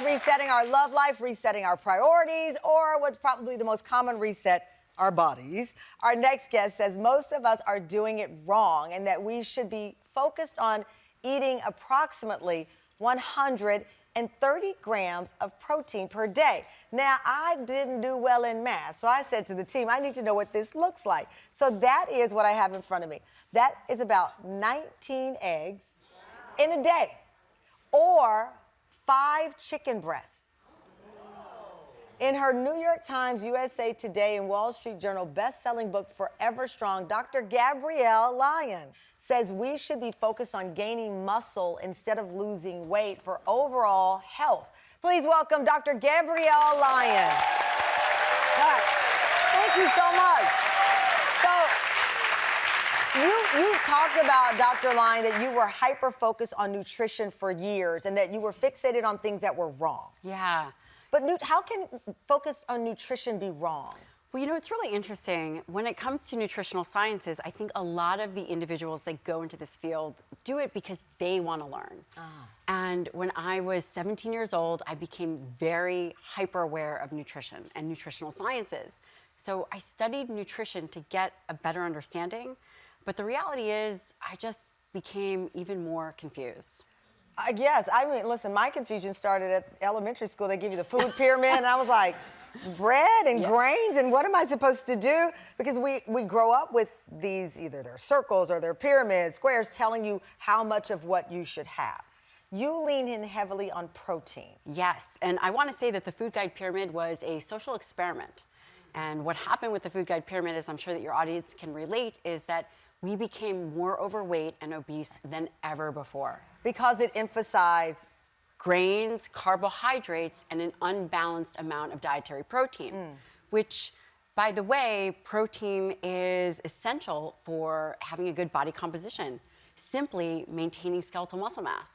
resetting our love life, resetting our priorities, or what's probably the most common reset, our bodies. Our next guest says most of us are doing it wrong and that we should be focused on eating approximately 130 grams of protein per day. Now, I didn't do well in math, so I said to the team, I need to know what this looks like. So that is what I have in front of me. That is about 19 eggs in a day, or 5 chicken breasts. In her New York Times, USA Today, and Wall Street Journal best-selling book, Forever Strong, Dr. Gabrielle Lyon says we should be focused on gaining muscle instead of losing weight for overall health. Please welcome Dr. Gabrielle Lyon. Right. Thank you so much. So, you talked about, Dr. Lyon, that you were hyper-focused on nutrition for years and that you were fixated on things that were wrong. Yeah. But how can focus on nutrition be wrong? Well, you know, it's really interesting. When it comes to nutritional sciences, I think a lot of the individuals that go into this field do it because they want to learn. And when I was 17 years old, I became very hyper aware of nutrition and nutritional sciences. So I studied nutrition to get a better understanding. But the reality is, I just became even more confused. Yes, I mean, listen, my confusion started at elementary school. They give you the food pyramid, and I was like, bread and grains, and what am I supposed to do? Because we grow up with these, either they're circles or they're pyramids, squares, telling you how much of what you should have. You lean in heavily on protein. Yes, and I want to say that the Food Guide Pyramid was a social experiment. And what happened with the Food Guide Pyramid, as I'm sure that your audience can relate, is that we became more overweight and obese than ever before. Because it emphasized grains, carbohydrates, and an unbalanced amount of dietary protein, which, by the way, protein is essential for having a good body composition, simply maintaining skeletal muscle mass.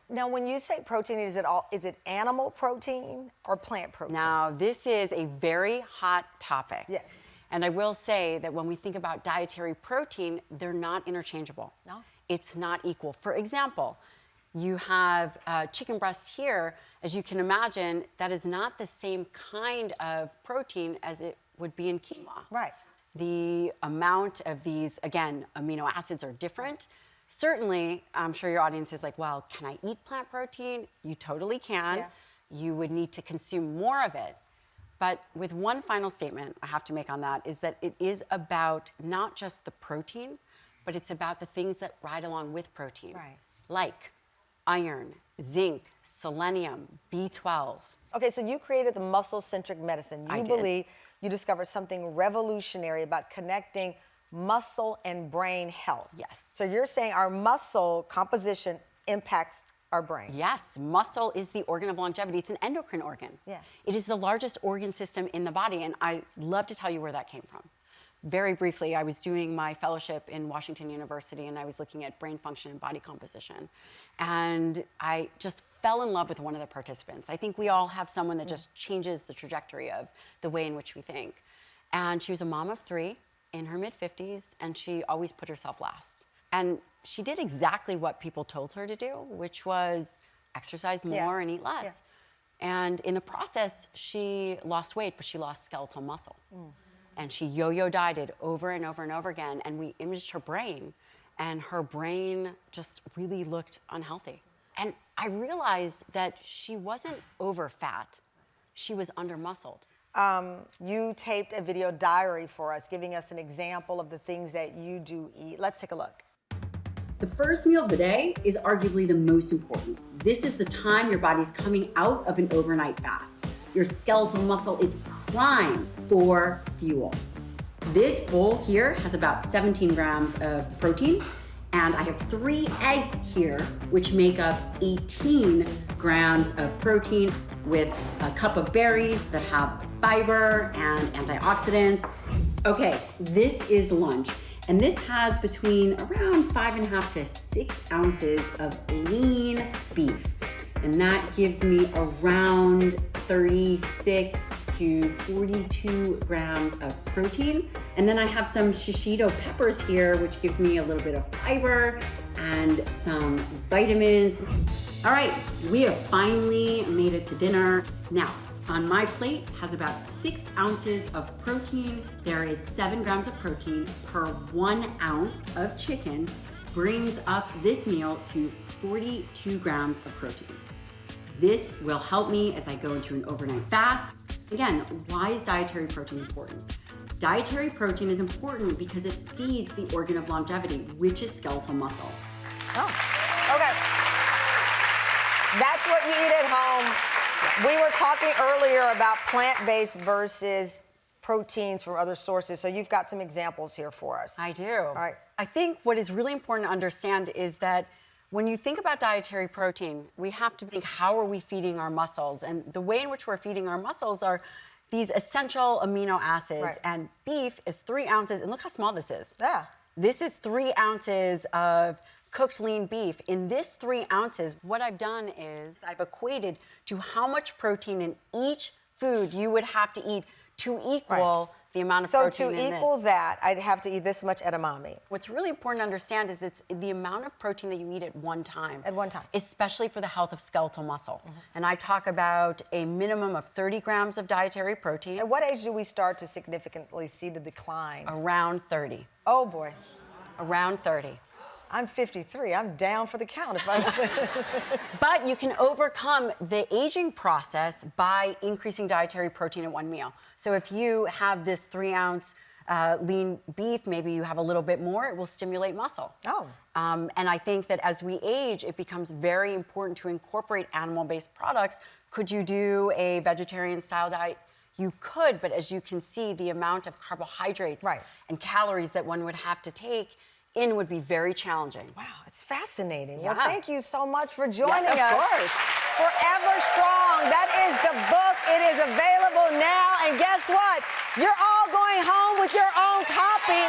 Now, when you say protein, is it animal protein or plant protein? Now, this is a very hot topic. Yes. And I will say that when we think about dietary protein, they're not interchangeable. No. It's not equal. For example, you have chicken breast here. As you can imagine, that is not the same kind of protein as it would be in quinoa. Right. The amount of these, again, amino acids are different. Certainly, I'm sure your audience is like, well, can I eat plant protein? You totally can. Yeah. You would need to consume more of it. But with one final statement I have to make on that is that it is about not just the protein, but it's about the things that ride along with protein. Right. Like iron, zinc, selenium, B12. Okay, so you created the muscle-centric medicine. You believe you discovered something revolutionary about connecting muscle and brain health. Yes. So you're saying our muscle composition impacts our brain. Yes, muscle is the organ of longevity. It's an endocrine organ. Yeah. It is the largest organ system in the body, and I'd love to tell you where that came from. Very briefly, I was doing my fellowship in Washington University, and I was looking at brain function and body composition. And I just fell in love with one of the participants. I think we all have someone that just changes the trajectory of the way in which we think. And she was a mom of 3 in her mid-50s, and she always put herself last. And she did exactly what people told her to do, which was exercise more and eat less. Yeah. And in the process, she lost weight, but she lost skeletal muscle. And she yo-yo dieted over and over and over again, and we imaged her brain, and her brain just really looked unhealthy. And I realized that she wasn't over fat, she was under muscled. You taped a video diary for us, giving us an example of the things that you do eat. Let's take a look. The first meal of the day is arguably the most important. This is the time your body's coming out of an overnight fast. Your skeletal muscle is prime for fuel. This bowl here has about 17 grams of protein, and I have 3 eggs here, which make up 18 grams of protein, with a cup of berries that have fiber and antioxidants. Okay, this is lunch. And this has between around 5.5 to 6 ounces of lean beef. And that gives me around 36 to 42 grams of protein. And then I have some shishito peppers here, which gives me a little bit of fiber and some vitamins. All right, we have finally made it to dinner. Now, on my plate has about 6 ounces of protein. There is 7 grams of protein per 1 ounce of chicken, brings up this meal to 42 grams of protein. This will help me as I go into an overnight fast. Again, why is dietary protein important? Dietary protein is important because it feeds the organ of longevity, which is skeletal muscle. Oh, okay. That's what you eat at home. We were talking earlier about plant-based versus proteins from other sources, so you've got some examples here for us. I do. All right. I think what is really important to understand is that when you think about dietary protein, we have to think, how are we feeding our muscles? And the way in which we're feeding our muscles are these essential amino acids. Right. And beef is 3 ounces, and look how small this is. Yeah. This is 3 ounces of cooked lean beef. In this 3 ounces, what I've done is I've equated to how much protein in each food you would have to eat to equal the amount of protein in this. So to equal that, I'd have to eat this much edamame. What's really important to understand is it's the amount of protein that you eat at one time. At one time. Especially for the health of skeletal muscle. And I talk about a minimum of 30 grams of dietary protein. At what age do we start to significantly see the decline? Around 30. Oh boy. Around 30. I'm 53. I'm down for the count if I. But you can overcome the aging process by increasing dietary protein at one meal. So if you have this 3 ounce lean beef, maybe you have a little bit more, it will stimulate muscle. Oh. And I think that as we age, it becomes very important to incorporate animal-based products. Could you do a vegetarian style diet? You could, but as you can see, the amount of carbohydrates and calories that one would have to take in would be very challenging. Wow, it's fascinating. Yeah. Well, thank you so much for joining us. Of course. Forever Strong. That is the book. It is available now. And guess what? You're all going home with your own copy.